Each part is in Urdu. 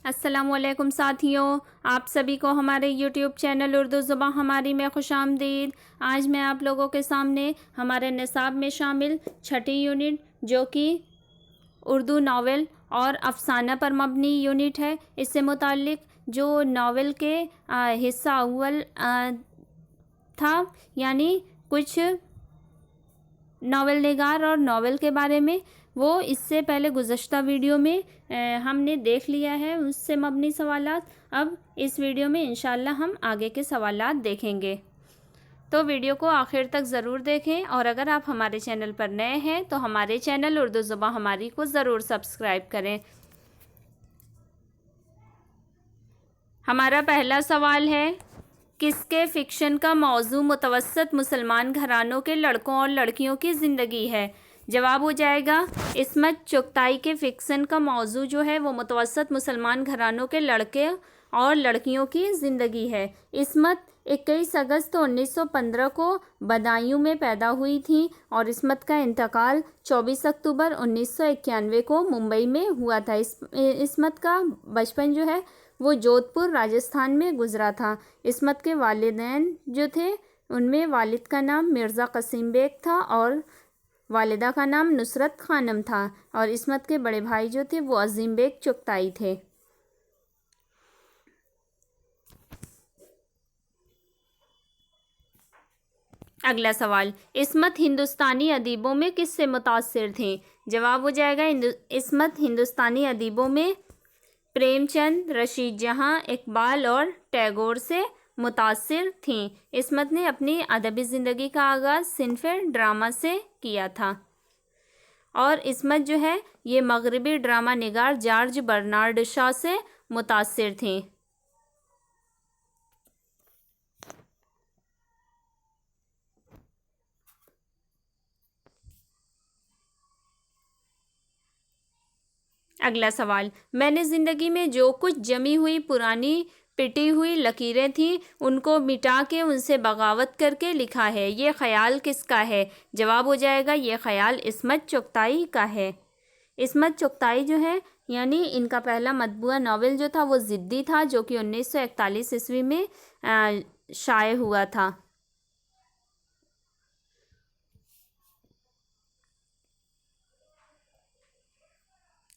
السلام علیکم ساتھیوں، آپ سبھی کو ہمارے یوٹیوب چینل اردو زباں ہماری میں خوش آمدید۔ آج میں آپ لوگوں کے سامنے ہمارے نصاب میں شامل چھٹی یونٹ جو کہ اردو ناول اور افسانہ پر مبنی یونٹ ہے، اس سے متعلق جو ناول کے حصہ اول تھا، یعنی کچھ ناول نگار اور ناول کے بارے میں، وہ اس سے پہلے گزشتہ ویڈیو میں ہم نے دیکھ لیا ہے، اس سے مبنی سوالات۔ اب اس ویڈیو میں انشاءاللہ ہم آگے کے سوالات دیکھیں گے، تو ویڈیو کو آخر تک ضرور دیکھیں، اور اگر آپ ہمارے چینل پر نئے ہیں تو ہمارے چینل اردو زباں ہماری کو ضرور سبسکرائب کریں۔ ہمارا پہلا سوال ہے، کس کے فکشن کا موضوع متوسط مسلمان گھرانوں کے لڑکوں اور لڑکیوں کی زندگی ہے؟ جواب ہو جائے گا عصمت چغتائی کے فکشن کا موضوع جو ہے وہ متوسط مسلمان گھرانوں کے لڑکے اور لڑکیوں کی زندگی ہے۔ عصمت 21 اگست 1915 کو بدایوں میں پیدا ہوئی تھیں اور عصمت کا انتقال 24 اکتوبر 1991 کو ممبئی میں ہوا تھا۔ عصمت کا بچپن جو ہے وہ جودھ پور راجستھان میں گزرا تھا۔ عصمت کے والدین جو تھے ان میں والد کا نام مرزا قسیم بیگ تھا اور والدہ کا نام نصرت خانم تھا، اور عصمت کے بڑے بھائی جو تھے وہ عظیم بیگ چغتائی تھے۔ اگلا سوال، عصمت ہندوستانی ادیبوں میں کس سے متاثر تھیں؟ جواب ہو جائے گا عصمت ہندوستانی ادیبوں میں پریم چند، رشید جہاں، اقبال اور ٹیگور سے متاثر تھیں۔ عصمت نے اپنی ادبی زندگی کا آغاز صنف ڈرامہ سے کیا تھا، اور عصمت جو ہے یہ مغربی ڈرامہ نگار جارج برنارڈ شاء سے متاثر تھیں۔ اگلا سوال، میں نے زندگی میں جو کچھ جمی ہوئی پرانی پٹی ہوئی لکیریں تھیں ان کو مٹا کے ان سے بغاوت کر کے لکھا ہے، یہ خیال کس کا ہے؟ جواب ہو جائے گا یہ خیال عصمت چغتائی کا ہے۔ عصمت چغتائی جو ہے یعنی ان کا پہلا مطبوعہ ناول جو تھا وہ ضدی تھا، جو کہ 1941 عیسوی میں شائع ہوا تھا۔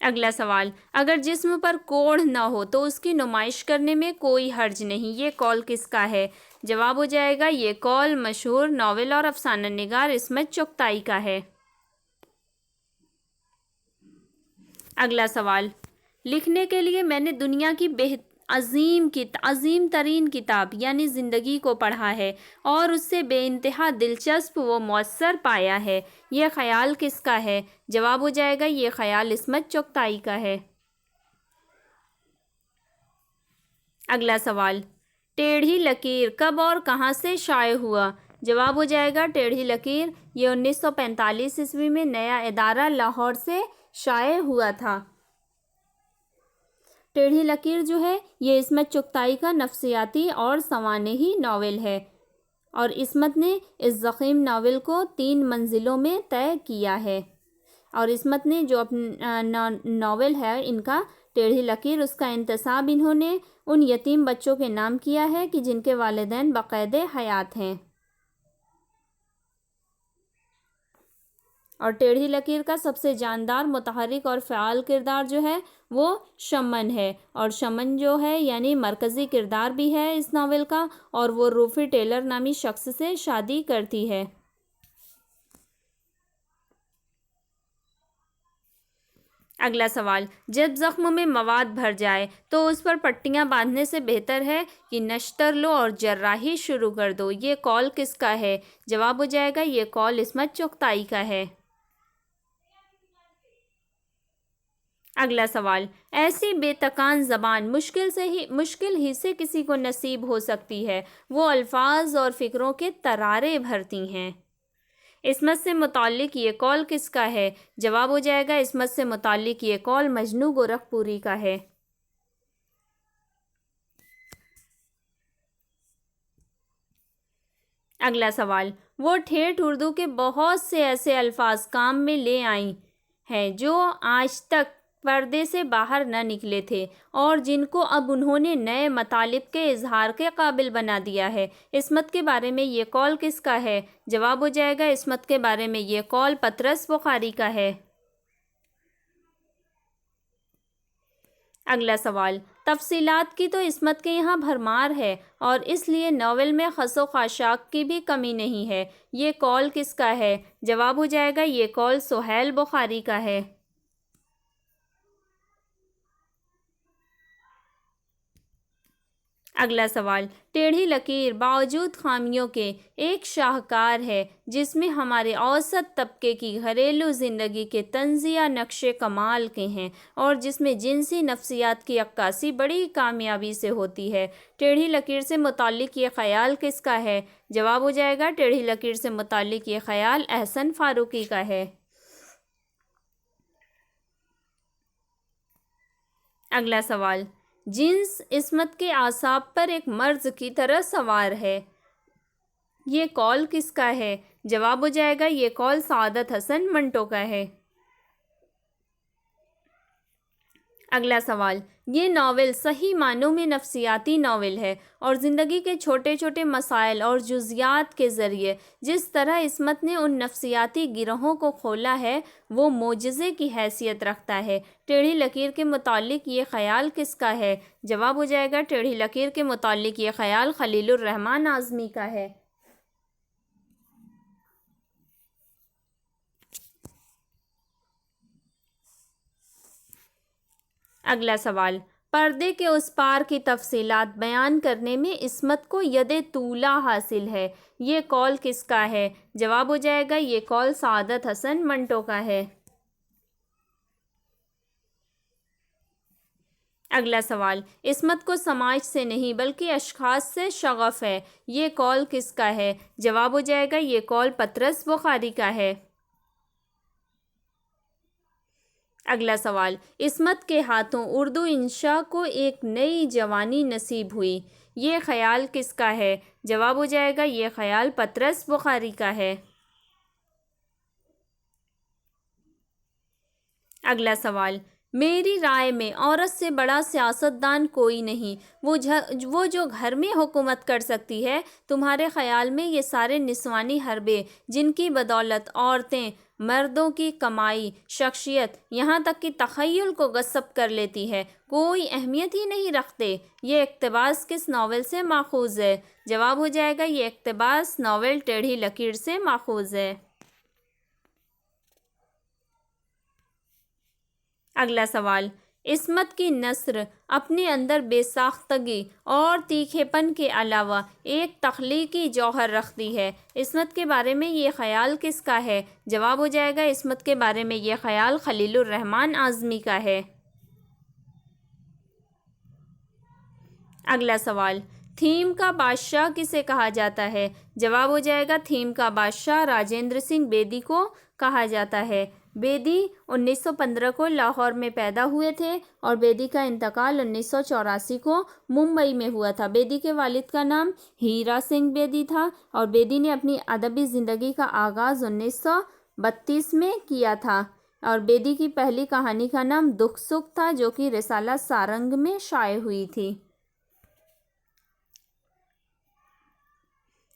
اگلا سوال، اگر جسم پر کوڑھ نہ ہو تو اس کی نمائش کرنے میں کوئی حرج نہیں، یہ قول کس کا ہے؟ جواب ہو جائے گا یہ قول مشہور ناول اور افسانہ نگار عصمت چغتائی کا ہے۔ اگلا سوال، لکھنے کے لیے میں نے دنیا کی عظیم ترین کتاب یعنی زندگی کو پڑھا ہے اور اس سے بے انتہا دلچسپ و مؤثر پایا ہے، یہ خیال کس کا ہے؟ جواب ہو جائے گا یہ خیال عصمت چغتائی کا ہے۔ اگلا سوال، ٹیڑھی لکیر کب اور کہاں سے شائع ہوا؟ جواب ہو جائے گا ٹیڑھی لکیر یہ 1945 عیسوی میں نیا ادارہ لاہور سے شائع ہوا تھا۔ ٹیڑھی لکیر جو ہے یہ عصمت چغتائی کا نفسیاتی اور سوانحی ناول ہے، اور عصمت نے اس ضخیم ناول کو 3 منزلوں میں طے کیا ہے، اور عصمت نے جو اپنا ناول ہے ان کا ٹیڑھی لکیر، اس کا انتساب انہوں نے ان یتیم بچوں کے نام کیا ہے کہ جن کے والدین باقید حیات ہیں، اور ٹیڑھی لکیر کا سب سے جاندار، متحرک اور فعال کردار جو ہے وہ شمن ہے، اور شمن جو ہے یعنی مرکزی کردار بھی ہے اس ناول کا، اور وہ روفی ٹیلر نامی شخص سے شادی کرتی ہے۔ اگلا سوال، جب زخم میں مواد بھر جائے تو اس پر پٹیاں باندھنے سے بہتر ہے کہ نشتر لو اور جراحی شروع کر دو، یہ قول کس کا ہے؟ جواب ہو جائے گا یہ قول عصمت چغتائی کا ہے۔ اگلا سوال، ایسی بے تکان زبان مشکل ہی سے کسی کو نصیب ہو سکتی ہے، وہ الفاظ اور فکروں کے ترارے بھرتی ہیں، عصمت سے متعلق یہ قول کس کا ہے؟ جواب ہو جائے گا عصمت سے متعلق یہ قول مجنوں گورکھپوری کا ہے۔ اگلا سوال، وہ ٹھیٹھ اردو کے بہت سے ایسے الفاظ کام میں لے آئی ہیں جو آج تک پردے سے باہر نہ نکلے تھے اور جن کو اب انہوں نے نئے مطالب کے اظہار کے قابل بنا دیا ہے۔ عصمت کے بارے میں یہ قول کس کا ہے؟ جواب ہو جائے گا عصمت کے بارے میں یہ قول پطرس بخاری کا ہے۔ اگلا سوال، تفصیلات کی تو عصمت کے یہاں بھرمار ہے اور اس لیے ناول میں خس و خاشاک کی بھی کمی نہیں ہے، یہ قول کس کا ہے؟ جواب ہو جائے گا یہ قول سہیل بخاری کا ہے۔ اگلا سوال، ٹیڑھی لکیر باوجود خامیوں کے ایک شاہکار ہے جس میں ہمارے اوسط طبقے کی گھریلو زندگی کے طنزیہ نقش کمال کے ہیں اور جس میں جنسی نفسیات کی عکاسی بڑی کامیابی سے ہوتی ہے۔ ٹیڑھی لکیر سے متعلق یہ خیال کس کا ہے؟ جواب ہو جائے گا ٹیڑھی لکیر سے متعلق یہ خیال احسن فاروقی کا ہے۔ اگلا سوال، جنس عصمت کے اعصاب پر ایک مرض کی طرح سوار ہے، یہ قول کس کا ہے؟ جواب ہو جائے گا یہ قول سعادت حسن منٹو کا ہے۔ اگلا سوال، یہ ناول صحیح معنوں میں نفسیاتی ناول ہے اور زندگی کے چھوٹے چھوٹے مسائل اور جزیات کے ذریعے جس طرح عصمت نے ان نفسیاتی گروہوں کو کھولا ہے وہ معجزے کی حیثیت رکھتا ہے۔ ٹیڑھی لکیر کے متعلق یہ خیال کس کا ہے؟ جواب ہو جائے گا ٹیڑھی لکیر کے متعلق یہ خیال خلیل الرحمن اعظمی کا ہے۔ اگلا سوال، پردے کے اس پار کی تفصیلات بیان کرنے میں عصمت کو ید طولہ حاصل ہے، یہ قول کس کا ہے؟ جواب ہو جائے گا یہ قول سعادت حسن منٹو کا ہے۔ اگلا سوال، عصمت کو سماج سے نہیں بلکہ اشخاص سے شغف ہے، یہ قول کس کا ہے؟ جواب ہو جائے گا یہ قول پطرس بخاری کا ہے۔ اگلا سوال، عصمت کے ہاتھوں اردو انشاء کو ایک نئی جوانی نصیب ہوئی، یہ خیال کس کا ہے؟ جواب ہو جائے گا یہ خیال پطرس بخاری کا ہے۔ اگلا سوال، میری رائے میں عورت سے بڑا سیاستدان کوئی نہیں، وہ جو گھر میں حکومت کر سکتی ہے۔ تمہارے خیال میں یہ سارے نسوانی حربے جن کی بدولت عورتیں مردوں کی کمائی، شخصیت، یہاں تک کہ تخیل کو غصب کر لیتی ہے، کوئی اہمیت ہی نہیں رکھتے، یہ اقتباس کس ناول سے ماخوذ ہے؟ جواب ہو جائے گا یہ اقتباس ناول ٹیڑھی لکیر سے ماخوذ ہے۔ اگلا سوال، عصمت کی نثر اپنے اندر بے ساختگی اور تیکھے پن کے علاوہ ایک تخلیقی جوہر رکھتی ہے، عصمت کے بارے میں یہ خیال کس کا ہے؟ جواب ہو جائے گا عصمت کے بارے میں یہ خیال خلیل الرحمن اعظمی کا ہے۔ اگلا سوال، تھیم کا بادشاہ کسے کہا جاتا ہے؟ جواب ہو جائے گا تھیم کا بادشاہ راجندر سنگھ بیدی کو کہا جاتا ہے۔ بیدی 1915 کو لاہور میں پیدا ہوئے تھے اور بیدی کا انتقال 1984 کو ممبئی میں ہوا تھا۔ بیدی کے والد کا نام ہیرا سنگھ بیدی تھا اور بیدی نے اپنی ادبی زندگی کا آغاز 1932 میں کیا تھا اور بیدی کی پہلی کہانی کا نام دکھ سکھ تھا جو کہ رسالہ سارنگ میں شائع ہوئی تھی۔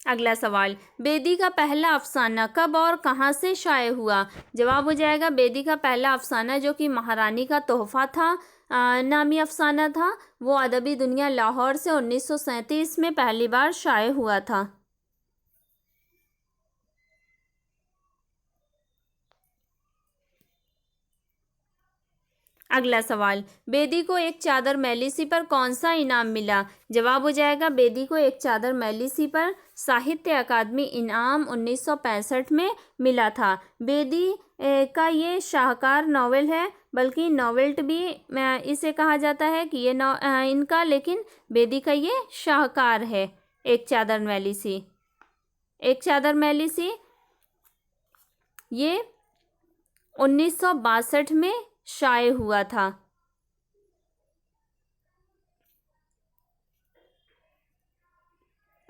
اگلا سوال، بیدی کا پہلا افسانہ کب اور کہاں سے شائع ہوا؟ جواب ہو جائے گا بیدی کا پہلا افسانہ جو کہ مہارانی کا تحفہ تھا نامی افسانہ تھا، وہ ادبی دنیا لاہور سے 1937 میں پہلی بار شائع ہوا تھا۔ اگلا سوال، بیدی کو ایک چادر میلی پر کون سا انعام ملا؟ جواب ہو جائے گا بیدی کو ایک چادر میلی پر ساہتیہ اکادمی انعام 1965 میں ملا تھا۔ بیدی کا یہ شاہکار ناول ہے، بلکہ ناولٹ بھی اسے کہا جاتا ہے کہ یہ ان کا، لیکن بیدی کا یہ شاہکار ہے ایک چادر میلی سی۔ ایک چادر میلی سی یہ 1962 میں شائع ہوا تھا۔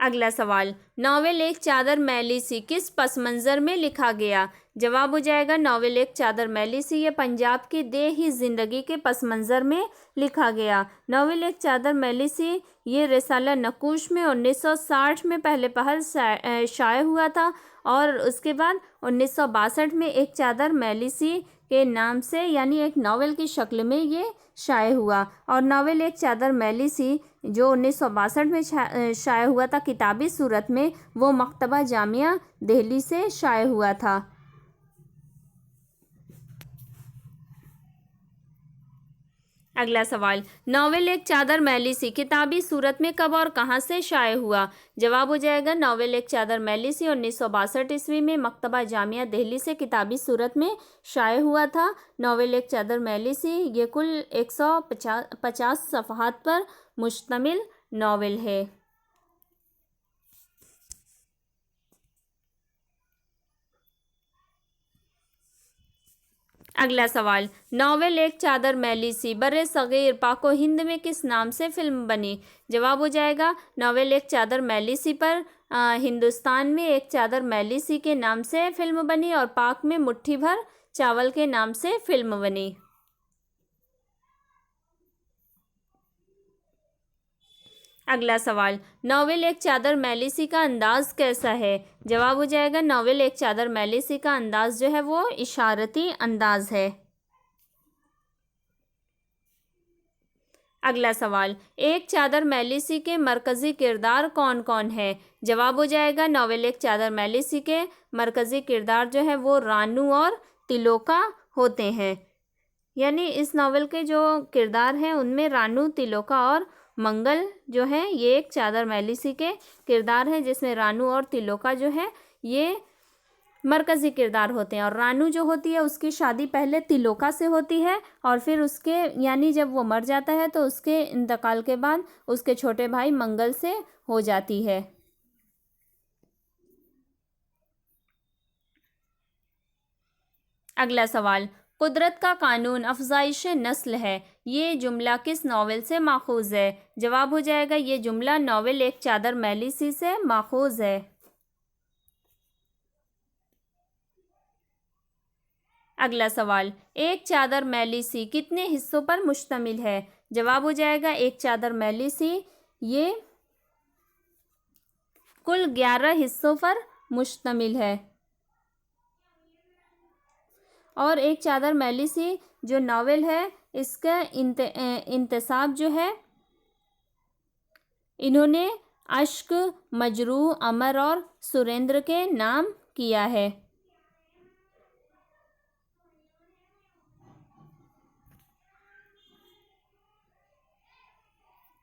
اگلا سوال، ناول ایک چادر میلی سی کس پس منظر میں لکھا گیا؟ جواب ہو جائے گا ناول ایک چادر میلی سی یہ پنجاب کی دیہی زندگی کے پس منظر میں لکھا گیا۔ ناول ایک چادر میلی سی یہ رسالہ نقوش میں 1960 میں پہلے پہل شائع ہوا تھا، اور اس کے بعد 1962 میں ایک چادر میلی سی کے نام سے یعنی ایک ناول کی شکل میں یہ شائع ہوا، اور ناول ایک چادر میلی سی جو 1962 میں شائع ہوا تھا کتابی صورت میں، وہ مکتبہ جامعہ دہلی سے شائع ہوا تھا۔ اگلا سوال، ناول ایک چادر میلی سی کتابی صورت میں کب اور کہاں سے شائع ہوا؟ جواب ہو جائے گا ناول ایک چادر میلی سی 1962 میں مکتبہ جامعہ دہلی سے کتابی صورت میں شائع ہوا تھا۔ ناول ایک چادر میلی سی یہ کل 150 صفحات پر مشتمل ناول ہے۔ اگلا سوال، ناول ایک چادر میلی سی برِ صغیر پاک و ہند میں کس نام سے فلم بنی؟ جواب ہو جائے گا ناول ایک چادر میلی سی پر ہندوستان میں ایک چادر میلی سی کے نام سے فلم بنی، اور پاک میں مٹھی بھر چاول کے نام سے فلم بنی۔ اگلا سوال، ناول ایک چادر میلی سی کا انداز کیسا ہے؟ جواب ہو جائے گا ناول ایک چادر میلی سی کا انداز جو ہے وہ اشارتی انداز ہے۔ اگلا سوال، ایک چادر میلی سی کے مرکزی کردار کون کون ہے؟ جواب ہو جائے گا ناول ایک چادر میلی سی کے مرکزی کردار جو ہے وہ رانو اور تلوکا ہوتے ہیں، یعنی اس ناول کے جو کردار ہیں ان میں رانو، تلوکا اور منگل جو ہے یہ ایک چادر میلی سی کے کردار ہیں، جس میں رانو اور تلوکا جو ہے یہ مرکزی کردار ہوتے ہیں، اور رانو جو ہوتی ہے اس کی شادی پہلے تلوکا سے ہوتی ہے، اور پھر اس کے یعنی جب وہ مر جاتا ہے تو اس کے انتقال کے بعد اس کے چھوٹے بھائی منگل سے ہو جاتی ہے۔ اگلا سوال، قدرت کا قانون افزائش نسل ہے یہ جملہ کس ناول سے ماخوذ ہے؟ جواب ہو جائے گا یہ جملہ ناول ایک چادر میلی سی سے ماخوذ ہے۔ اگلا سوال، ایک چادر میلی سی کتنے حصوں پر مشتمل ہے؟ جواب ہو جائے گا ایک چادر میلی سی یہ کل 11 حصوں پر مشتمل ہے، اور ایک چادر میلی سی جو ناول ہے اس کا انتساب جو ہے انہوں نے اشک، مجروح، امر اور سریندر کے نام کیا ہے۔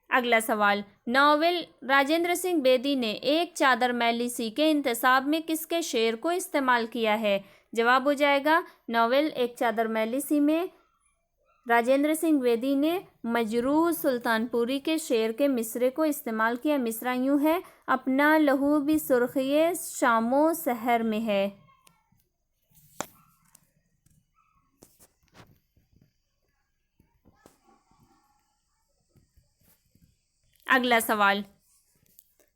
اگلا سوال، ناول راجندر سنگھ بیدی نے ایک چادر میلی سی کے انتساب میں کس کے شعر کو استعمال کیا ہے؟ جواب ہو جائے گا ناول ایک چادر میلی سی میں راجندر سنگھ بیدی نے مجروح سلطان پوری کے شعر کے مصرعے کو استعمال کیا۔ مصرعہ یوں ہے، اپنا لہو بھی سرخی شام و سحر میں ہے۔ اگلا سوال،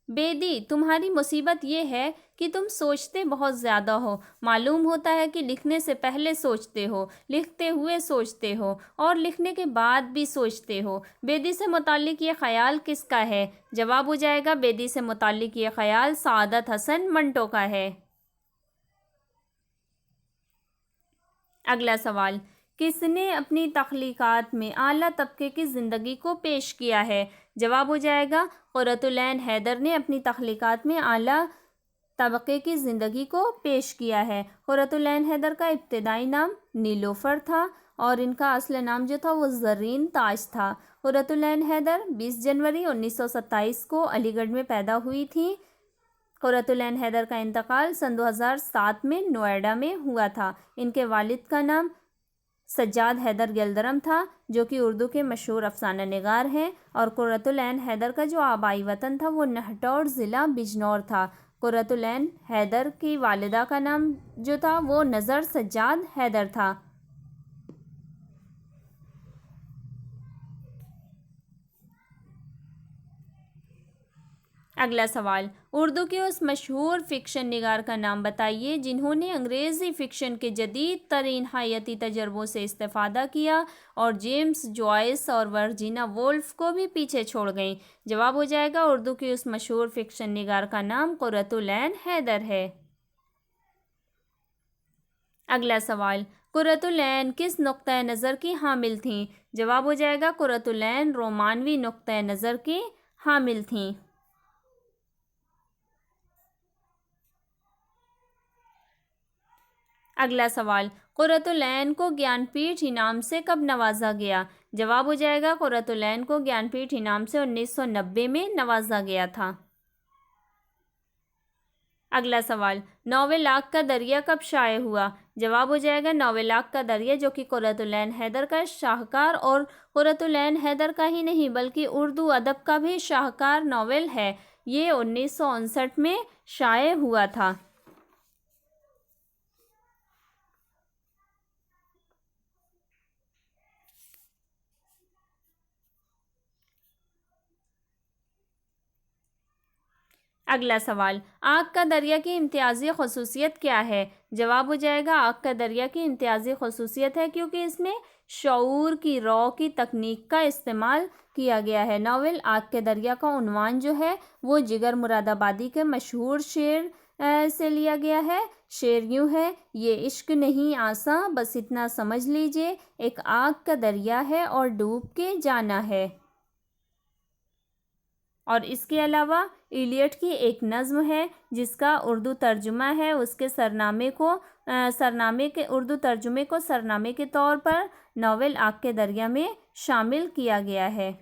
بیدی تمہاری مصیبت یہ ہے کہ تم سوچتے بہت زیادہ ہو، معلوم ہوتا ہے کہ لکھنے سے پہلے سوچتے ہو، لکھتے ہوئے سوچتے ہو، اور لکھنے کے بعد بھی سوچتے ہو۔ بیدی سے متعلق یہ خیال کس کا ہے؟ جواب ہو جائے گا بیدی سے متعلق یہ خیال سعادت حسن منٹو کا ہے۔ اگلا سوال، کس نے اپنی تخلیقات میں اعلیٰ طبقے کی زندگی کو پیش کیا ہے؟ جواب ہو جائے گا قرۃ العین حیدر نے اپنی تخلیقات میں اعلیٰ طبقے کی زندگی کو پیش کیا ہے۔ قرۃ العین حیدر کا ابتدائی نام نیلوفر تھا، اور ان کا اصل نام جو تھا وہ زرین تاج تھا۔ قرۃ العین حیدر 20 جنوری 1927 کو علی گڑھ میں پیدا ہوئی تھیں۔ قرۃ العین حیدر کا انتقال سن 2007 میں نوئیڈا میں ہوا تھا۔ ان کے والد کا نام سجاد حیدر گلدرم تھا، جو کہ اردو کے مشہور افسانہ نگار ہیں، اور قرۃ العین حیدر کا جو آبائی وطن تھا وہ نہٹوڑ ضلع بجنور تھا۔ قرۃ العین حیدر کی والدہ کا نام جو تھا وہ نظر سجاد حیدر تھا۔ اگلا سوال، اردو کے اس مشہور فکشن نگار کا نام بتائیے جنہوں نے انگریزی فکشن کے جدید ترین حیاتی تجربوں سے استفادہ کیا اور جیمز جوائس اور ورجینا وولف کو بھی پیچھے چھوڑ گئیں۔ جواب ہو جائے گا اردو کی اس مشہور فکشن نگار کا نام قرۃ العین حیدر ہے۔ اگلا سوال، قرۃ العین کس نقطۂ نظر کی حامل تھیں؟ جواب ہو جائے گا قرۃ العین رومانوی نقطۂ نظر کی حامل تھیں۔ اگلا سوال، قرۃ العین کو گیان پیٹھ انعام سے کب نوازا گیا؟ جواب ہو جائے گا قرۃ العین کو گیان پیٹھ انعام سے 1990 میں نوازا گیا تھا۔ اگلا سوال، ناول آگ کا دریا کب شائع ہوا؟ جواب ہو جائے گا ناول آگ کا دریا، جو کہ قرۃ العین حیدر کا شاہکار اور قرۃ العین حیدر کا ہی نہیں بلکہ اردو ادب کا بھی شاہکار ناول ہے، یہ 1959 میں شائع ہوا تھا۔ اگلا سوال، آگ کا دریا کی امتیازی خصوصیت کیا ہے؟ جواب ہو جائے گا آگ کا دریا کی امتیازی خصوصیت ہے کیونکہ اس میں شعور کی رو کی تکنیک کا استعمال کیا گیا ہے۔ ناول آگ کے دریا کا عنوان جو ہے وہ جگر مراد آبادی کے مشہور شعر سے لیا گیا ہے۔ شعر یوں ہے، یہ عشق نہیں آساں بس اتنا سمجھ لیجئے، ایک آگ کا دریا ہے اور ڈوب کے جانا ہے۔ اور اس کے علاوہ ایلیٹ کی ایک نظم ہے جس کا اردو ترجمہ ہے، اس کے سرنامے کے اردو ترجمے کو سرنامے کے طور پر ناول آگ کے دریا میں شامل کیا گیا ہے۔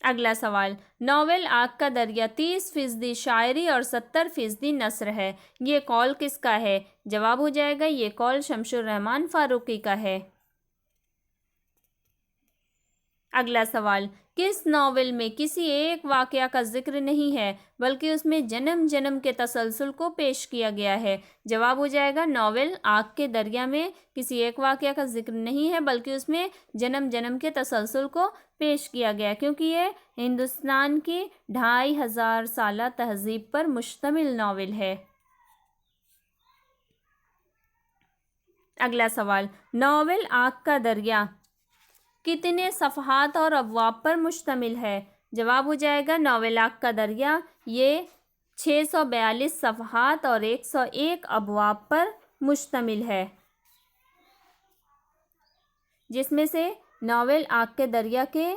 اگلا سوال، ناول آگ کا دریا 30% شاعری اور 70% نثر ہے، یہ قول کس کا ہے؟ جواب ہو جائے گا یہ قول شمس الرحمن فاروقی کا ہے۔ اگلا سوال، کس ناول میں کسی ایک واقعہ کا ذکر نہیں ہے بلکہ اس میں جنم جنم کے تسلسل کو پیش کیا گیا ہے؟ جواب ہو جائے گا ناول آگ کے دریا میں کسی ایک واقعہ کا ذکر نہیں ہے بلکہ اس میں جنم جنم کے تسلسل کو پیش کیا گیا ہے، کیونکہ یہ ہندوستان کی 2500 سالہ تہذیب پر مشتمل ناول ہے۔ اگلا سوال، ناول آگ کا دریا کتنے صفحات اور ابواب پر مشتمل ہے؟ جواب ہو جائے گا ناول آگ کا دریا یہ 642 صفحات اور 101 ابواب پر مشتمل ہے، جس میں سے ناول آگ کے دریا کے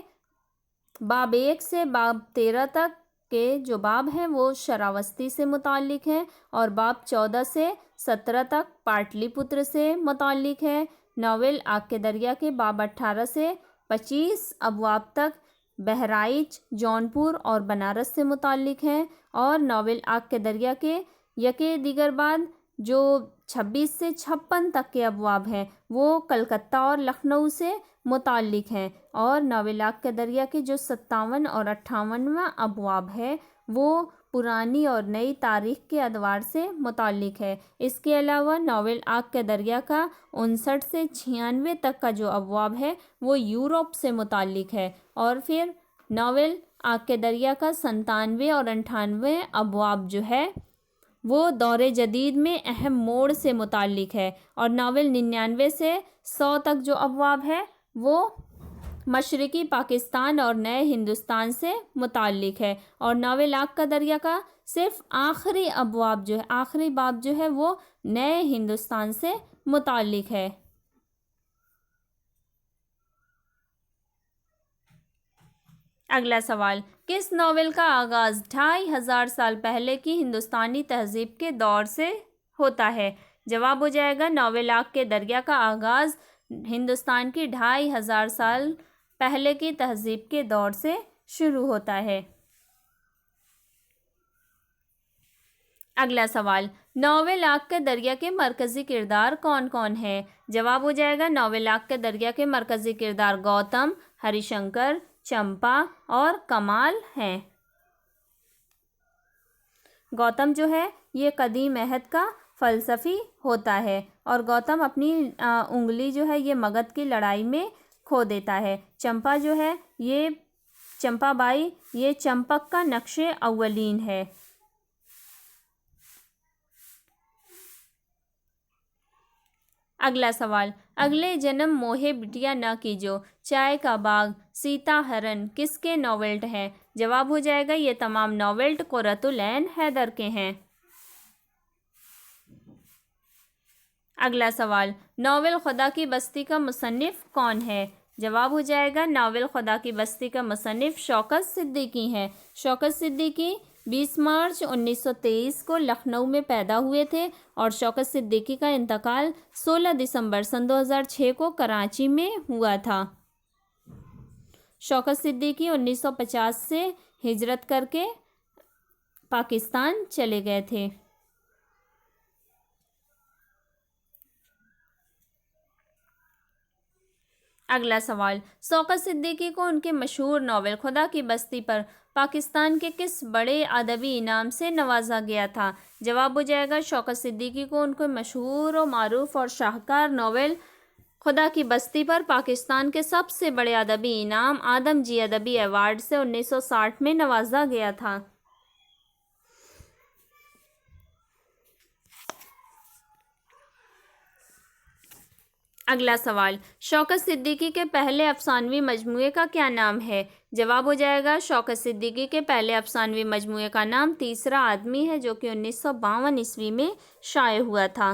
باب 1 سے باب 13 تک کے جو باب ہیں وہ شراوستی سے متعلق ہیں اور باب 14 سے 17 تک پاٹلی پتر سے متعلق ہے۔ ناول آگ کے دریا کے باب 18 سے 25 ابواب تک بہرائچ، جونپور اور بنارس سے متعلق ہیں، اور ناول آگ کے دریا کے یکے دیگر بعد جو 26 سے 56 تک کے ابواب ہیں وہ کلکتہ اور لکھنؤ سے متعلق ہیں، اور ناول آگ کے دریا کے جو 57 اور 58واں ابواب ہے وہ پرانی اور نئی تاریخ کے ادوار سے متعلق ہے۔ اس کے علاوہ ناول آگ کے دریا کا 59 سے 96 تک کا جو ابواب ہے وہ یورپ سے متعلق ہے، اور پھر ناول آگ کے دریا کا 97 اور 98 ابواب جو ہے وہ دور جدید میں اہم موڑ سے متعلق ہے، اور ناول 99 سے 100 تک جو ابواب ہے وہ مشرقی پاکستان اور نئے ہندوستان سے متعلق ہے، اور ناول آگ کا دریا کا صرف آخری باب جو ہے وہ نئے ہندوستان سے متعلق ہے۔ اگلا سوال، کس ناول کا آغاز 2500 سال پہلے کی ہندوستانی تہذیب کے دور سے ہوتا ہے؟ جواب ہو جائے گا ناول آگ کے دریا کا آغاز ہندوستان کی 2500 سال پہلے کی تہذیب کے دور سے شروع ہوتا ہے۔ اگلا سوال، ناول آگ کے دریا کے مرکزی کردار کون کون ہیں؟ جواب ہو جائے گا ناول آگ کے دریا کے مرکزی کردار گوتم، ہری شنکر، چمپا اور کمال ہیں۔ گوتم جو ہے یہ قدیم عہد کا فلسفی ہوتا ہے، اور گوتم اپنی انگلی جو ہے یہ مگدھ کی لڑائی میں کھو دیتا ہے۔ چمپا جو ہے یہ چمپا بائی یہ چمپک کا نقش اولین ہے۔ اگلا سوال، اگلے جنم موہے بٹیا نہ کیجو، چائے کا باغ، سیتا ہرن کس کے ناولٹ ہیں؟ جواب ہو جائے گا یہ تمام ناولٹ قرۃ العین حیدر کے ہیں۔ اگلا سوال، ناول خدا کی بستی کا مصنف کون ہے؟ جواب ہو جائے گا ناول خدا کی بستی کا مصنف شوکت صدیقی ہیں۔ شوکت صدیقی 20 مارچ 1923 کو لکھنؤ میں پیدا ہوئے تھے، اور شوکت صدیقی کا انتقال 16 دسمبر سن 2006 کو کراچی میں ہوا تھا۔ شوکت صدیقی 1950 سے ہجرت کر کے پاکستان چلے گئے تھے۔ اگلا سوال، شوکت صدیقی کو ان کے مشہور ناول خدا کی بستی پر پاکستان کے کس بڑے ادبی انعام سے نوازا گیا تھا؟ جواب ہو جائے گا شوکت صدیقی کو ان کے مشہور و معروف اور شاہکار ناول خدا کی بستی پر پاکستان کے سب سے بڑے ادبی انعام آدم جی ادبی ایوارڈ سے 1960 میں نوازا گیا تھا۔ اگلا سوال، شوکت صدیقی کے پہلے افسانوی مجموعے کا کیا نام ہے؟ جواب ہو جائے گا شوکت صدیقی کے پہلے افسانوی مجموعے کا نام تیسرا آدمی ہے، جو کہ 1952 عیسوی میں شائع ہوا تھا۔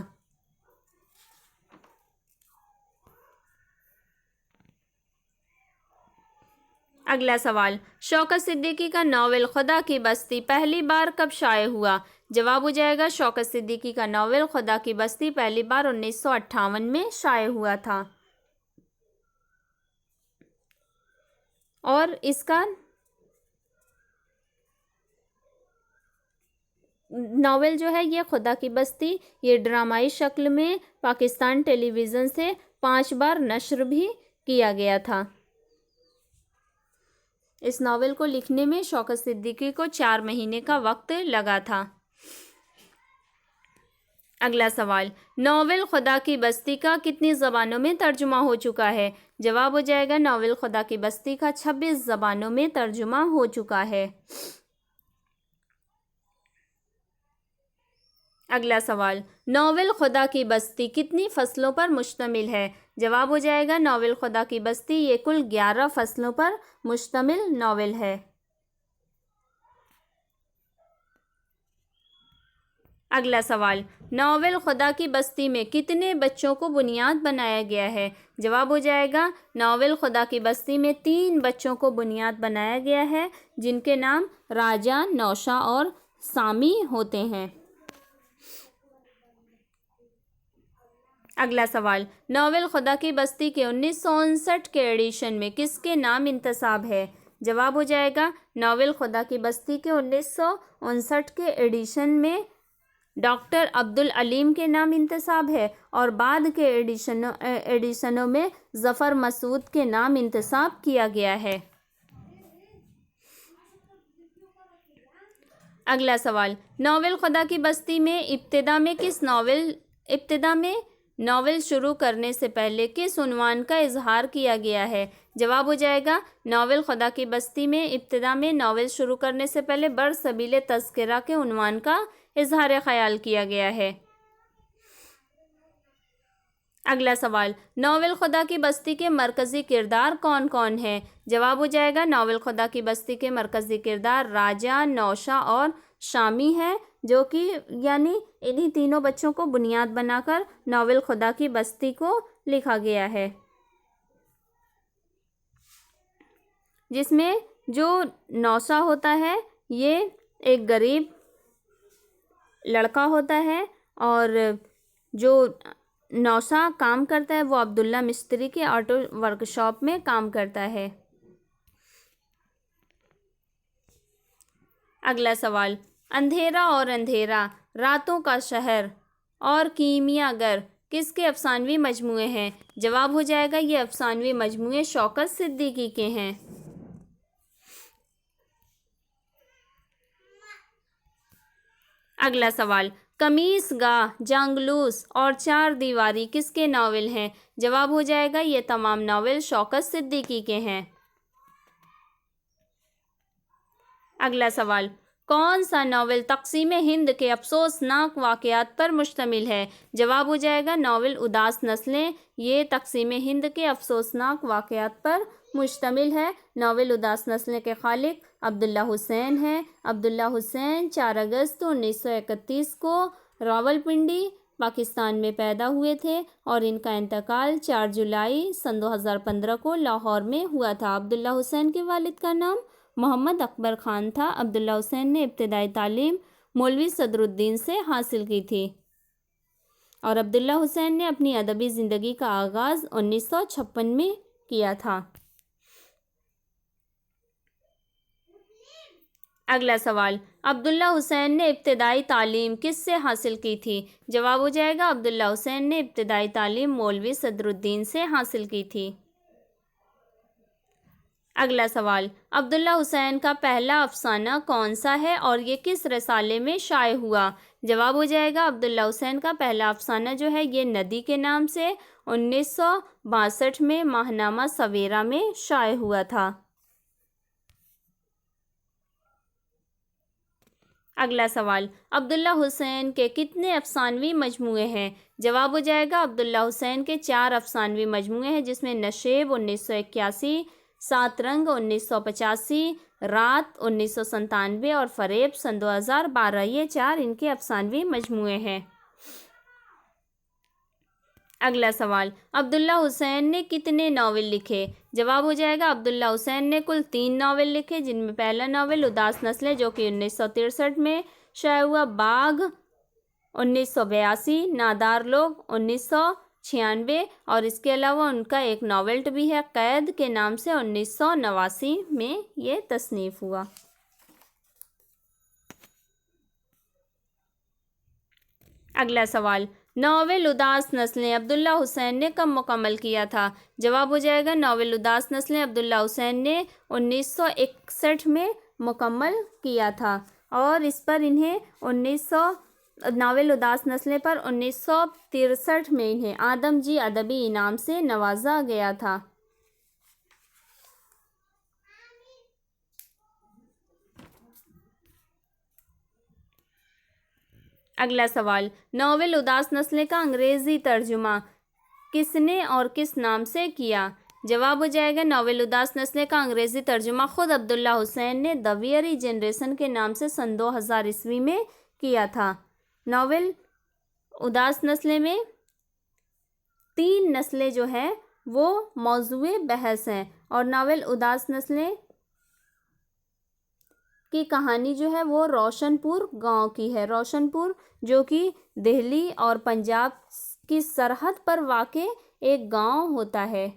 اگلا سوال، شوکت صدیقی کا ناول خدا کی بستی پہلی بار کب شائع ہوا؟ جواب ہو جائے گا شوکت صدیقی کا ناول خدا کی بستی پہلی بار 1958 میں شائع ہوا تھا، اور اس کا ناول جو ہے یہ خدا کی بستی یہ ڈرامائی شکل میں پاکستان ٹیلی ویژن سے 5 بار نشر بھی کیا گیا تھا۔ اس ناول کو لکھنے میں شوکت صدیقی کو 4 مہینے کا وقت لگا تھا۔ اگلا سوال، ناول خدا کی بستی کا کتنی زبانوں میں ترجمہ ہو چکا ہے؟ جواب ہو جائے گا ناول خدا کی بستی کا 26 زبانوں میں ترجمہ ہو چکا ہے۔ اگلا سوال، ناول خدا کی بستی کتنی فصلوں پر مشتمل ہے؟ جواب ہو جائے گا ناول خدا کی بستی یہ کل 11 فصلوں پر مشتمل ناول ہے۔ اگلا سوال، ناول خدا کی بستی میں کتنے بچوں کو بنیاد بنایا گیا ہے؟ جواب ہو جائے گا ناول خدا کی بستی میں 3 بچوں کو بنیاد بنایا گیا ہے، جن کے نام راجہ، نوشا اور سامی ہوتے ہیں۔ اگلا سوال، ناول خدا کی بستی کے 1959 کے ایڈیشن میں کس کے نام انتساب ہے؟ جواب ہو جائے گا ناول خدا کی بستی کے 1959 کے ایڈیشن میں ڈاکٹر عبدالعلیم کے نام انتساب ہے، اور بعد کے ایڈیشنوں میں ظفر مسعود کے نام انتساب کیا گیا ہے۔ اگلا سوال، ناول خدا کی بستی میں ابتدا میں ناول شروع کرنے سے پہلے کس عنوان کا اظہار کیا گیا ہے؟ جواب ہو جائے گا ناول خدا کی بستی میں ابتدا میں ناول شروع کرنے سے پہلے برسبیل تذکرہ کے عنوان کا اظہار خیال کیا گیا ہے۔ اگلا سوال، ناول خدا کی بستی کے مرکزی کردار کون کون ہیں؟ جواب ہو جائے گا ناول خدا کی بستی کے مرکزی کردار راجہ، نوشا اور شامی ہے، جو کہ یعنی انہی تینوں بچوں کو بنیاد بنا کر ناول خدا کی بستی کو لکھا گیا ہے، جس میں جو نوشا ہوتا ہے یہ ایک غریب لڑکا ہوتا ہے، اور جو نوشا کام کرتا ہے وہ عبداللہ مستری کے آٹو ورکشاپ میں کام کرتا ہے۔ اگلا سوال، اندھیرا اور اندھیرا، راتوں کا شہر اور کیمیا گر کس کے افسانوی مجموعے ہیں؟ جواب ہو جائے گا یہ افسانوی مجموعے شوکت صدیقی کے ہیں۔ اگلا سوال، قمیص گاہ، جانگلوس اور چار دیواری کس کے ناول ہیں؟ جواب ہو جائے گا یہ تمام ناول شوکت صدیقی کے ہیں۔ اگلا سوال، کون سا ناول تقسیم ہند کے افسوسناک واقعات پر مشتمل ہے؟ جواب ہو جائے گا ناول اداس نسلیں، یہ تقسیم ہند کے افسوسناک واقعات پر مشتمل ہے۔ ناول اداس نسلیں کے خالق عبداللہ حسین ہیں۔ عبداللہ حسین 4 اگست 1931 کو راولپنڈی پاکستان میں پیدا ہوئے تھے اور ان کا انتقال 4 جولائی سن 2015 کو لاہور میں ہوا تھا۔ عبداللہ حسین کے والد کا نام محمد اکبر خان تھا۔ عبداللہ حسین نے ابتدائی تعلیم مولوی صدر الدین سے حاصل کی تھی اور عبداللہ حسین نے اپنی ادبی زندگی کا آغاز 1956 میں کیا تھا۔ اگلا سوال، عبداللہ حسین نے ابتدائی تعلیم کس سے حاصل کی تھی؟ جواب ہو جائے گا عبداللہ حسین نے ابتدائی تعلیم مولوی صدر الدین سے حاصل کی تھی۔ اگلا سوال، عبداللہ حسین کا پہلا افسانہ کون سا ہے اور یہ کس رسالے میں شائع ہوا؟ جواب ہو جائے گا عبداللہ حسین کا پہلا افسانہ جو ہے یہ ندی کے نام سے 1962 میں ماہنامہ سویرا میں شائع ہوا تھا۔ اگلا سوال، عبداللہ حسین کے کتنے افسانوی مجموعے ہیں؟ جواب ہو جائے گا عبداللہ حسین کے 4 افسانوی مجموعے ہیں، جس میں نشیب 1981، 7 رنگ 1985، رات 1997 اور فریب سن 2012، یہ 4 ان کے افسانوی مجموعے ہیں۔ اگلا سوال، عبداللہ حسین نے کتنے ناول لکھے؟ جواب ہو جائے گا عبداللہ حسین نے کل 3 ناول لکھے، جن میں پہلا ناول اداس نسلیں جو کہ 1963 میں شائع ہوا، باغ 1982، نادار لوگ 1996 اور اس کے علاوہ ان کا ایک ناولٹ بھی ہے قید کے نام سے 1989 میں یہ تصنیف ہوا۔ اگلا سوال، ناول اداس نسلیں عبداللہ حسین نے کب مکمل کیا تھا؟ جواب ہو جائے گا ناول اداس نسلیں عبداللہ حسین نے 1961 میں مکمل کیا تھا اور اس پر انہیں ناول اداس نسلیں پر 1963 میں انہیں آدم جی ادبی انعام سے نوازا گیا تھا۔ اگلا سوال، ناول اداس نسلیں کا انگریزی ترجمہ کس نے اور کس نام سے کیا؟ جواب ہو جائے گا ناول اداس نسلیں کا انگریزی ترجمہ خود عبداللہ حسین نے دی ویئری جنریشن کے نام سے سن 2000 عیسوی میں کیا تھا۔ ناول اداس نسلیں میں 3 نسلیں جو ہیں وہ موضوع بحث ہیں اور ناول اداس نسلیں کی کہانی جو ہے وہ روشن پور گاؤں کی ہے۔ روشن پور جو کہ دہلی اور پنجاب کی سرحد پر واقع ایک گاؤں ہوتا ہے۔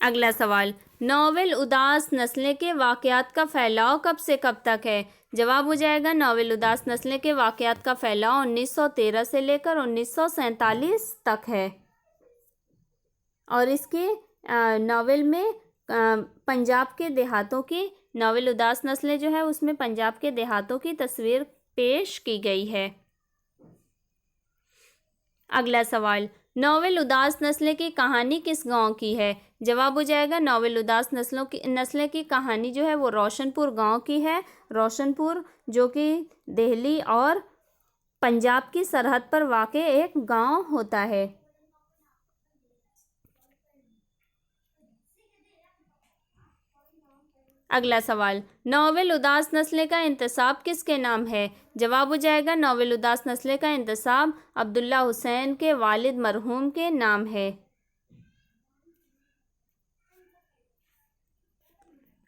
اگلا سوال، ناول اداس نسلیں کے واقعات کا پھیلاؤ کب سے کب تک ہے؟ جواب ہو جائے گا ناول اداس نسلیں کے واقعات کا پھیلاؤ 1913 سے لے کر 1947 تک ہے اور اس کے ناول میں پنجاب کے دیہاتوں کی ناول اداس نسلیں جو ہے اس میں پنجاب کے دیہاتوں کی تصویر پیش کی گئی ہے۔ اگلا سوال، ناول اداس نسلیں کی کہانی کس گاؤں کی ہے؟ جواب ہو جائے گا ناول اداس نسلیں کی کہانی جو ہے وہ روشن پور گاؤں کی ہے۔ روشن پور جو کہ دہلی اور پنجاب کی سرحد پر واقع ایک گاؤں ہوتا ہے۔ اگلا سوال، ناول اداس نسلیں کا انتساب کس کے نام ہے؟ جواب ہو جائے گا ناول اداس نسلیں کا انتساب عبداللہ حسین کے والد مرحوم کے نام ہے۔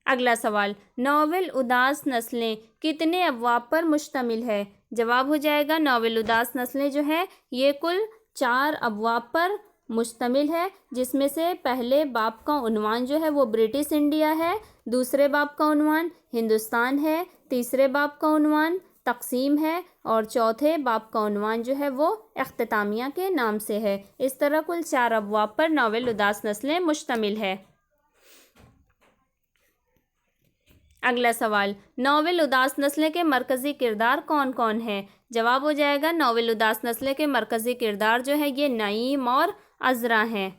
اگلا سوال، ناول اداس نسلیں کتنے ابواب پر مشتمل ہے؟ جواب ہو جائے گا ناول اداس نسلیں جو ہے یہ کل 4 ابواب پر مشتمل ہے، جس میں سے پہلے باب کا عنوان جو ہے وہ برٹش انڈیا ہے، دوسرے باب کا عنوان ہندوستان ہے، تیسرے باب کا عنوان تقسیم ہے اور چوتھے باب کا عنوان جو ہے وہ اختتامیہ کے نام سے ہے۔ اس طرح کل 4 ابواب پر ناول اداس نسلیں مشتمل ہے۔ اگلا سوال، ناول اداس نسل کے مرکزی کردار کون کون ہیں؟ جواب ہو جائے گا ناول اداس نسل کے مرکزی کردار جو ہے یہ نعیم اور عذرا ہیں۔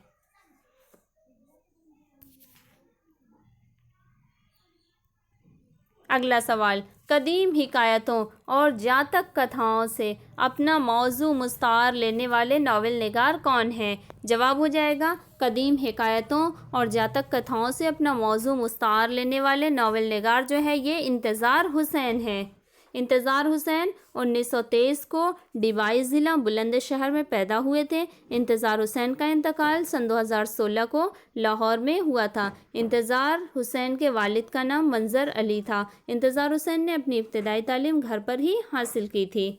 اگلا سوال، قدیم حکایتوں اور جاتک کتھاؤں سے اپنا موضوع مستعار لینے والے ناول نگار کون ہیں؟ جواب ہو جائے گا قدیم حکایتوں اور جاتک کتھاؤں سے اپنا موضوع مستعار لینے والے ناول نگار جو ہے یہ انتظار حسین ہیں۔ انتظار حسین 1923 کو ڈیوائی ضلع بلند شہر میں پیدا ہوئے تھے۔ انتظار حسین کا انتقال سن 2016 کو لاہور میں ہوا تھا۔ انتظار حسین کے والد کا نام منظر علی تھا۔ انتظار حسین نے اپنی ابتدائی تعلیم گھر پر ہی حاصل کی تھی۔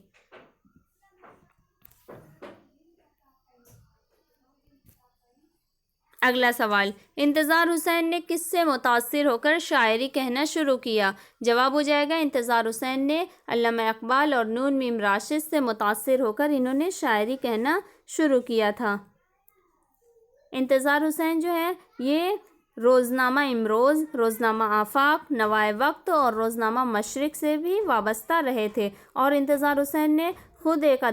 اگلا سوال، انتظار حسین نے کس سے متاثر ہو کر شاعری کہنا شروع کیا؟ جواب ہو جائے گا انتظار حسین نے علامہ اقبال اور نون میم راشد سے متاثر ہو کر انہوں نے شاعری کہنا شروع کیا تھا۔ انتظار حسین جو ہے یہ روزنامہ امروز، روزنامہ آفاق، نوائے وقت اور روزنامہ مشرق سے بھی وابستہ رہے تھے، اور انتظار حسین نے خود ایک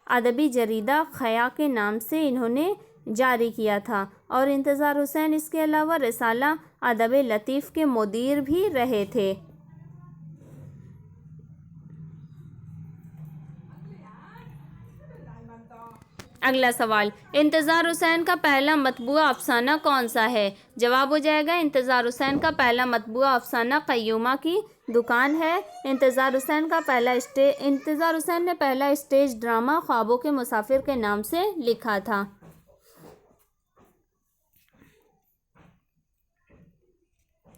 ادبی جریدہ خیا کے نام سے انہوں نے جاری کیا تھا، اور انتظار حسین اس کے علاوہ رسالہ ادب لطیف کے مدیر بھی رہے تھے۔ اگلا سوال، انتظار حسین کا پہلا مطبوعہ افسانہ کون سا ہے؟ جواب ہو جائے گا انتظار حسین کا پہلا مطبوعہ افسانہ قیومہ کی دکان ہے۔ انتظار حسین نے پہلا اسٹیج ڈرامہ خوابوں کے مسافر کے نام سے لکھا تھا۔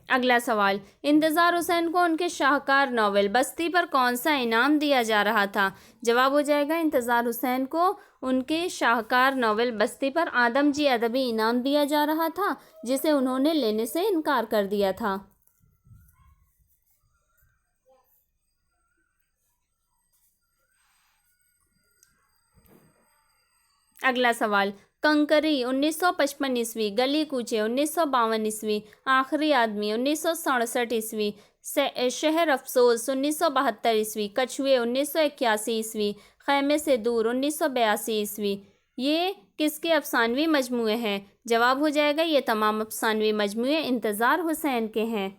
اگلا سوال، انتظار حسین کو ان کے شاہکار ناول بستی پر کون سا انعام دیا جا رہا تھا؟ جواب ہو جائے گا انتظار حسین کو ان کے شاہکار ناول بستی پر آدم جی ادبی انعام دیا جا رہا تھا، جسے انہوں نے لینے سے انکار کر دیا تھا۔ اگلا سوال، کنکری 1955 گلی کوچے 1952 آخری آدمی 1967 شہر افسوس 1972 کچھوے 1981 خیمے سے دور 1982 یہ کس کے افسانوی مجموعے ہیں؟ جواب ہو جائے گا یہ تمام افسانوی مجموعے انتظار حسین کے ہیں۔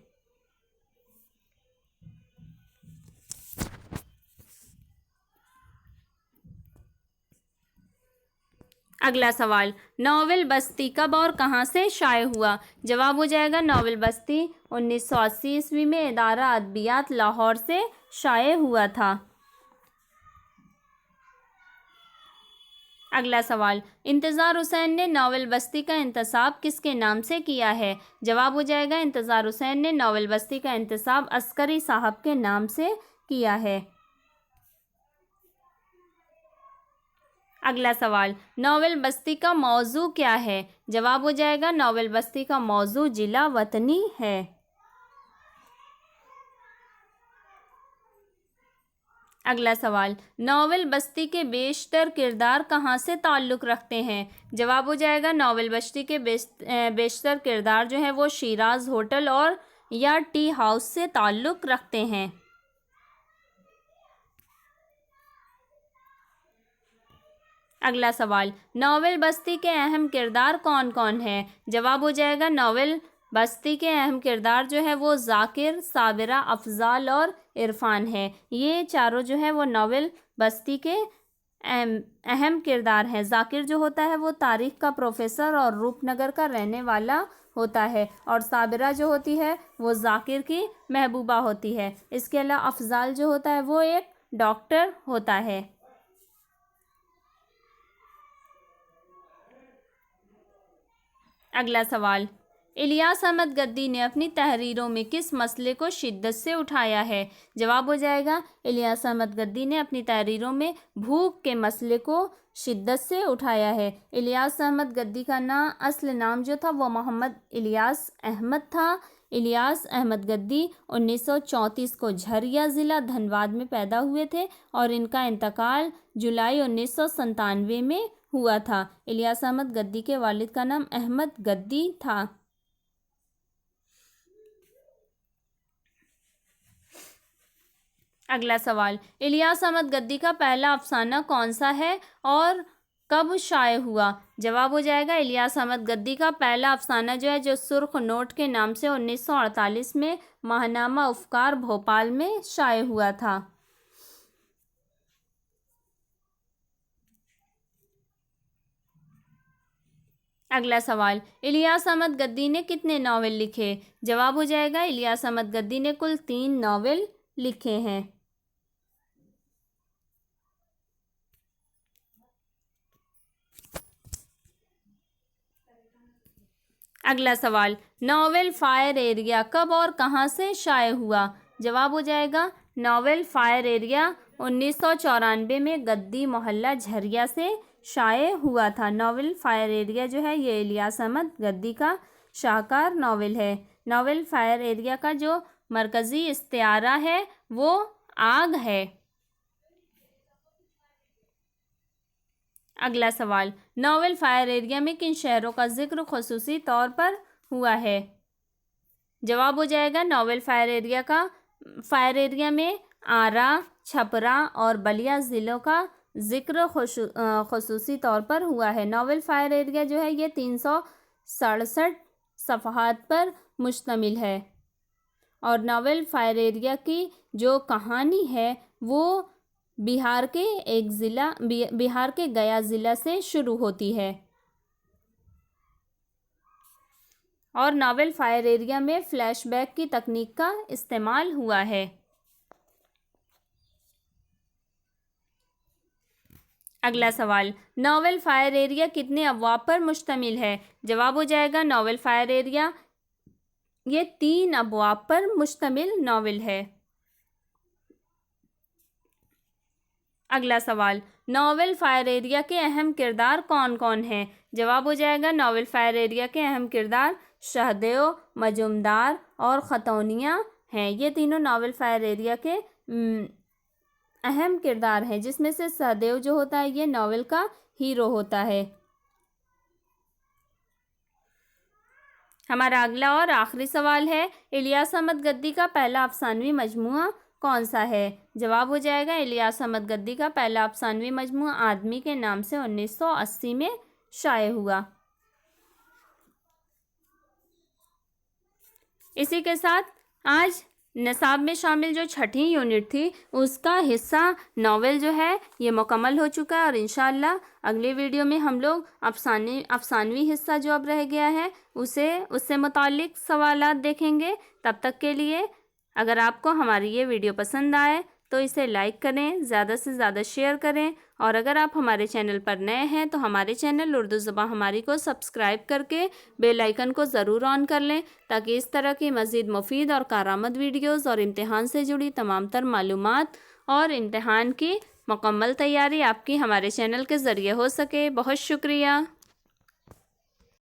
اگلا سوال، ناول بستی کب اور کہاں سے شائع ہوا؟ جواب ہو جائے گا ناول بستی 1980 میں ادارہ ادبیات لاہور سے شائع ہوا تھا۔ اگلا سوال، انتظار حسین نے ناول بستی کا انتساب کس کے نام سے کیا ہے؟ جواب ہو جائے گا انتظار حسین نے ناول بستی کا انتساب عسکری صاحب کے نام سے کیا ہے۔ اگلا سوال، ناول بستی کا موضوع کیا ہے؟ جواب ہو جائے گا ناول بستی کا موضوع جلا وطنی ہے۔ اگلا سوال، ناول بستی کے بیشتر کردار کہاں سے تعلق رکھتے ہیں؟ جواب ہو جائے گا ناول بستی کے بیشتر کردار جو ہیں وہ شیراز ہوٹل اور یا ٹی ہاؤس سے تعلق رکھتے ہیں۔ اگلا سوال، ناول بستی کے اہم کردار کون کون ہیں؟ جواب ہو جائے گا ناول بستی کے اہم کردار جو ہے وہ ذاکر، صابرہ، افضال اور عرفان ہے۔ یہ چاروں جو ہے وہ ناول بستی کے اہم کردار ہیں۔ ذاکر جو ہوتا ہے وہ تاریخ کا پروفیسر اور روپ نگر کا رہنے والا ہوتا ہے، اور صابرہ جو ہوتی ہے وہ ذاکر کی محبوبہ ہوتی ہے۔ اس کے علاوہ افضال جو ہوتا ہے وہ ایک ڈاکٹر ہوتا ہے۔ اگلا سوال، الیاس احمد گدی نے اپنی تحریروں میں کس مسئلے کو شدت سے اٹھایا ہے؟ جواب ہو جائے گا الیاس احمد گدی نے اپنی تحریروں میں بھوک کے مسئلے کو شدت سے اٹھایا ہے۔ الیاس احمد گدی کا اصل نام جو تھا وہ محمد الیاس احمد تھا۔ الیاس احمد گدی 1934 کو جھریا ضلع دھنباد میں پیدا ہوئے تھے، اور ان کا انتقال جولائی 1997 میں ہوا تھا۔ الیاس احمد گدی کے والد کا نام احمد گدی تھا۔ اگلا سوال، الیاس احمد گدی کا پہلا افسانہ کون سا ہے اور کب شائع ہوا؟ جواب ہو جائے گا الیاس احمد گدی کا پہلا افسانہ جو ہے جو سرخ نوٹ کے نام سے 1948 میں ماہنامہ افکار بھوپال میں شائع ہوا تھا۔ اگلا سوال، الیاس احمد گدی نے کتنے ناول لکھے؟ جواب ہو جائے گا الیاس احمد گدی نے کل 3 ناول لکھے ہیں۔ اگلا سوال، ناول فائر ایریا کب اور کہاں سے شائع ہوا؟ جواب ہو جائے گا ناول فائر ایریا 1994 میں گدی محلہ جھریا سے شائع ہوا تھا۔ ناول فائر ایریا جو ہے یہ الیاس احمد گدی کا شاہکار ناول ہے۔ ناول فائر ایریا کا جو مرکزی استعارہ ہے وہ آگ ہے۔ اگلا سوال، ناول فائر ایریا میں کن شہروں کا ذکر خصوصی طور پر ہوا ہے؟ جواب ہو جائے گا ناول فائر ایریا میں آرا، چھپرا اور بلیا ضلعوں کا ذکر خصوصی طور پر ہوا ہے۔ ناول فائر ایریا جو ہے یہ 367 صفحات پر مشتمل ہے اور ناول فائر ایریا کی جو کہانی ہے وہ بہار کے گیا ضلع سے شروع ہوتی ہے اور ناول فائر ایریا میں فلیش بیک کی تکنیک کا استعمال ہوا ہے۔ اگلا سوال، ناول فائر ایریا کتنے ابواب پر مشتمل ہے؟ جواب ہو جائے گا ناول فائر ایریا یہ 3 ابواب پر مشتمل ناول ہے۔ اگلا سوال، ناول فائر ایریا کے اہم کردار کون کون ہیں؟ جواب ہو جائے گا ناول فائر ایریا کے اہم کردار شہدیو، مجومدار اور خاتونیہ ہیں۔ یہ تینوں ناول فائر ایریا کے اہم کردار ہیں، جس میں سے سہدیو جو ہوتا ہے یہ ناول کا ہیرو ہوتا ہے۔ ہمارا اگلا اور آخری سوال ہے، الیاس احمد گدی کا پہلا افسانوی مجموعہ کون سا ہے؟ جواب ہو جائے گا الیاس احمد گدی کا پہلا افسانوی مجموعہ آدمی کے نام سے 1980 میں شائع ہوا۔ اسی کے ساتھ آج نصاب میں شامل جو 6ٹھی یونٹ تھی اس کا حصہ ناول جو ہے یہ مکمل ہو چکا ہے اور انشاءاللہ اگلی ویڈیو میں ہم لوگ افسانوی حصہ جو اب رہ گیا ہے اس سے متعلق سوالات دیکھیں گے۔ تب تک کے لیے اگر آپ کو ہماری یہ ویڈیو پسند آئے تو اسے لائک کریں، زیادہ سے زیادہ شیئر کریں اور اگر آپ ہمارے چینل پر نئے ہیں تو ہمارے چینل اردو زبان ہماری کو سبسکرائب کر کے بیل آئیکن کو ضرور آن کر لیں تاکہ اس طرح کی مزید مفید اور کارآمد ویڈیوز اور امتحان سے جڑی تمام تر معلومات اور امتحان کی مکمل تیاری آپ کی ہمارے چینل کے ذریعے ہو سکے۔ بہت شکریہ۔